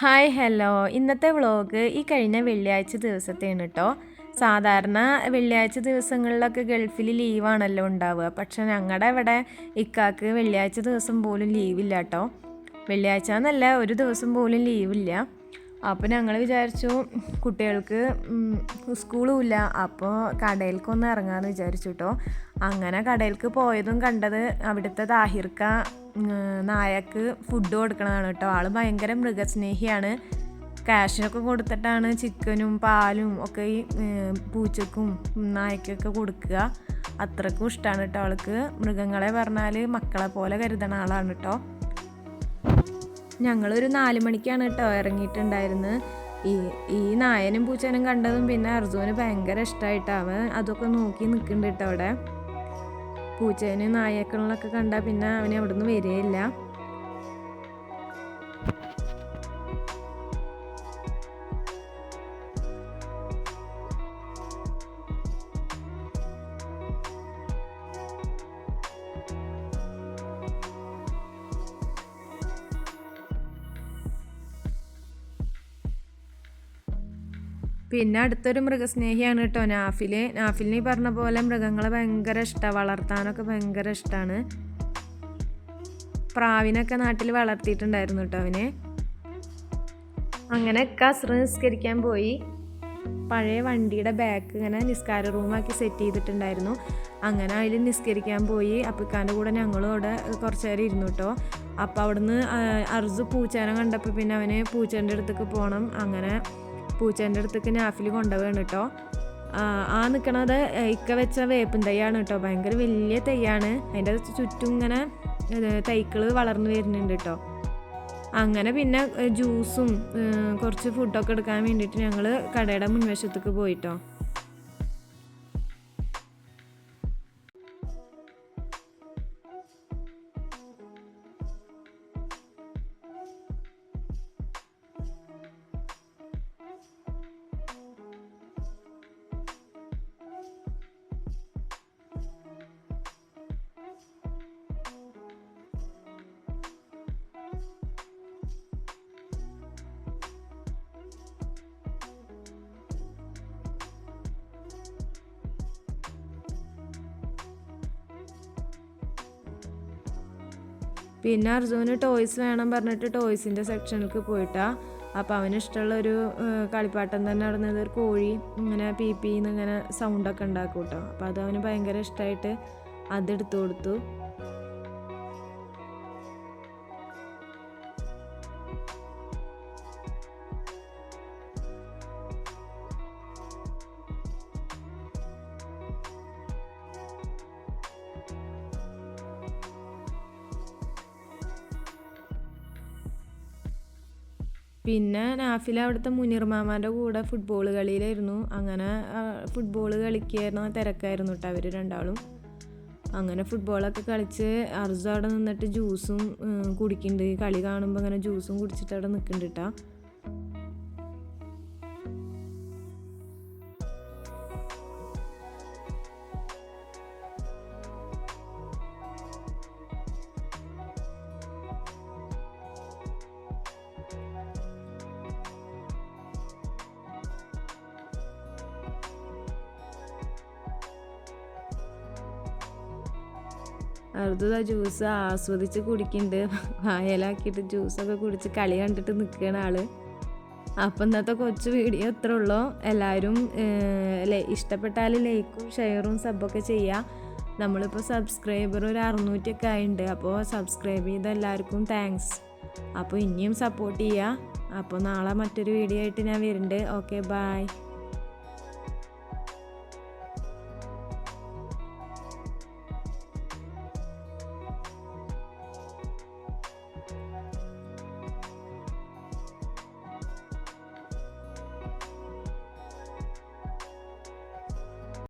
Hi hello ഇന്നത്തെ vlog ഈ കഴിഞ്ഞ വെള്ളിയാഴ്ച ദിവസത്തെയാണ് കേട്ടോ. സാധാരണ വെള്ളിയാഴ്ച ദിവസങ്ങളിലൊക്കെ ഗൾഫിൽ ലീവാണല്ലോ ഉണ്ടാവുക. പക്ഷെ ഞങ്ങളുടെ ഇവിടെ ഇക്കാക്ക് വെള്ളിയാഴ്ച ദിവസം പോലും ലീവില്ല കേട്ടോ. വെള്ളിയാഴ്ച എന്നല്ല, ഒരു ദിവസം പോലും ലീവില്ല. അപ്പോൾ ഞങ്ങൾ വിചാരിച്ചു കുട്ടികൾക്ക് സ്കൂളും ഇല്ല, അപ്പോൾ കടയിലേക്കൊന്ന് ഇറങ്ങാമെന്ന് വിചാരിച്ചു കേട്ടോ. അങ്ങനെ കടയിലേക്ക് പോയതും കണ്ടത് അവിടുത്തെ താഹിർക്ക നായക്ക് ഫുഡ് കൊടുക്കണതാണ് കേട്ടോ. ആൾ ഭയങ്കര മൃഗസ്നേഹിയാണ്. ക്യാഷിനൊക്കെ കൊടുത്തിട്ടാണ് ചിക്കനും പാലും ഒക്കെ ഈ പൂച്ചക്കും നായക്കൊക്കെ കൊടുക്കുക. അത്രക്കും ഇഷ്ടമാണ് കേട്ടോ ആൾക്ക്. മൃഗങ്ങളെ പറഞ്ഞാൽ മക്കളെ പോലെ കരുതണ ആളാണ് കേട്ടോ. ഞങ്ങളൊരു 4 മണിക്കാണ് കേട്ടോ ഇറങ്ങിയിട്ടുണ്ടായിരുന്നത്. ഈ നായനും പൂച്ചനും കണ്ടതും പിന്നെ അർജുന് ഭയങ്കര ഇഷ്ടമായിട്ടാവൻ അതൊക്കെ നോക്കി നിൽക്കുന്നുണ്ട് കേട്ടോ അവിടെ. പൂച്ചേനും നായക്കളിലൊക്കെ കണ്ടാൽ പിന്നെ അവന് അവിടെ നിന്ന് വരികയില്ല. പിന്നെ അടുത്തൊരു മൃഗസ്നേഹിയാണ് കേട്ടോ നാഫിലിന് പറഞ്ഞ പോലെ മൃഗങ്ങളെ ഭയങ്കര ഇഷ്ടമാണ്, വളർത്താനൊക്കെ ഭയങ്കര ഇഷ്ടമാണ്. പ്രാവിനൊക്കെ നാട്ടിൽ വളർത്തിയിട്ടുണ്ടായിരുന്നു കേട്ടോ അവന്. അങ്ങനെ അസ്ർ നിസ്കരിക്കാൻ പോയി. പഴയ വണ്ടിയുടെ ബാക്ക് ഇങ്ങനെ നിസ്കാര റൂമാക്കി സെറ്റ് ചെയ്തിട്ടുണ്ടായിരുന്നു. അങ്ങനെ അതിൽ നിസ്കരിക്കാൻ പോയി. അപ്പിക്കാൻ്റെ കൂടെ ഞങ്ങളും അവിടെ കുറച്ച് നേരം ഇരുന്നു കേട്ടോ. അപ്പോൾ അവിടുന്ന് അർജു പൂച്ചേനെ കണ്ടപ്പോൾ പിന്നെ അവന് പൂച്ചേൻ്റെ അടുത്തേക്ക് പോകണം. അങ്ങനെ പൂച്ചേൻ്റെ അടുത്തേക്ക് നാഫിൽ കൊണ്ടുപോവാണ് കേട്ടോ. ആ നിൽക്കണത് ഇക്ക വെച്ച വേപ്പിൻ തൈയാണ് കേട്ടോ. ഭയങ്കര വലിയ തൈയാണ്. അതിൻ്റെ ചുറ്റും ഇങ്ങനെ തൈകൾ വളർന്നു വരുന്നുണ്ട് കേട്ടോ. അങ്ങനെ പിന്നെ ജ്യൂസും കുറച്ച് ഫുഡൊക്കെ എടുക്കാൻ വേണ്ടിയിട്ട് ഞങ്ങൾ കടയുടെ മുൻവശത്തേക്ക് പോയിട്ടോ. പിന്നെ അർജുന് ടോയ്സ് വേണം പറഞ്ഞിട്ട് ടോയ്സിൻ്റെ സെക്ഷനിലേക്ക് പോയിട്ടാ. അപ്പോൾ അവന് ഇഷ്ടമുള്ളൊരു കളിപ്പാട്ടം തന്നെ നടന്നത് ഒരു കോഴി ഇങ്ങനെ പീന്ന് ഇങ്ങനെ സൗണ്ടൊക്കെ ഉണ്ടാക്കും കേട്ടോ. അപ്പോൾ അത് അവന് ഭയങ്കര ഇഷ്ടമായിട്ട് അതെടുത്തു കൊടുത്തു. പിന്നെ നാഫില അവിടുത്തെ മുനീർ മാമാൻ്റെ കൂടെ ഫുട്ബോൾ കളിയിലായിരുന്നു. അങ്ങനെ ഫുട്ബോൾ കളിക്കായിരുന്നു, തിരക്കായിരുന്നു കേട്ടോ അവർ രണ്ടാളും. അങ്ങനെ ഫുട്ബോളൊക്കെ കളിച്ച് അർജു അവിടെ നിന്നിട്ട് ജ്യൂസും കുടിക്കുന്നുണ്ട്. കളി കാണുമ്പോൾ അങ്ങനെ ജ്യൂസും കുടിച്ചിട്ട് അവിടെ നിൽക്കുന്നുണ്ട് കേട്ടോ. അർജു ജ്യൂസ് ആസ്വദിച്ച് കുടിക്കുന്നുണ്ട്. വായലാക്കിയിട്ട് ജ്യൂസൊക്കെ കുടിച്ച് കളി കണ്ടിട്ട് നിൽക്കുകയാണ് ആള്. അപ്പം ഇന്നത്തെ കൊച്ചു വീഡിയോ ഇത്രേ ഉള്ളൂ. എല്ലാവരും ഇഷ്ടപ്പെട്ടാൽ ലൈക്കും ഷെയറും സബ്ബൊക്കെ ചെയ്യുക. നമ്മളിപ്പോൾ സബ്സ്ക്രൈബർ ഒരു 600 ഒക്കെ ആയിട്ടുണ്ട്. അപ്പോൾ സബ്സ്ക്രൈബ് ചെയ്ത എല്ലാവർക്കും താങ്ക്സ്. അപ്പോൾ ഇനിയും സപ്പോർട്ട് ചെയ്യുക. അപ്പോൾ നാളെ മറ്റൊരു വീഡിയോ ആയിട്ട് ഞാൻ വരുന്നുണ്ട്. Okay, by.